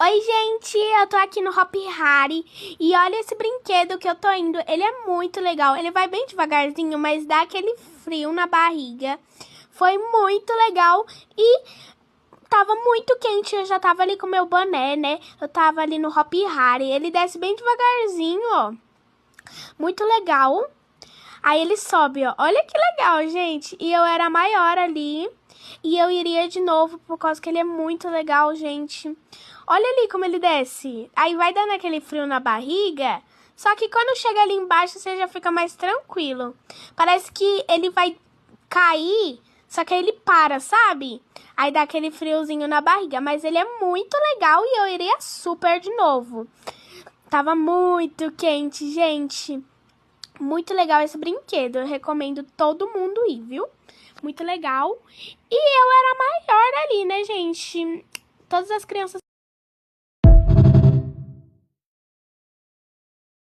Oi, gente, eu tô aqui no Hopi Hari e olha esse brinquedo que eu tô indo. Ele é muito legal, ele vai bem devagarzinho, mas dá aquele frio na barriga. Foi muito legal e tava muito quente, eu já tava ali com meu boné, né? Eu tava ali no Hopi Hari, ele desce bem devagarzinho, ó. Muito legal. Aí ele sobe, ó. Olha que legal, gente. E eu era maior ali. E eu iria de novo, por causa que ele é muito legal, gente. Olha ali como ele desce. Aí vai dando aquele frio na barriga. Só que quando chega ali embaixo, você já fica mais tranquilo. Parece que ele vai cair, só que aí ele para, sabe? Aí dá aquele friozinho na barriga. Mas ele é muito legal e eu iria super de novo. Tava muito quente, gente. Muito legal esse brinquedo. Eu recomendo todo mundo ir, viu? Muito legal. E eu era maior ali, né, gente? Todas as crianças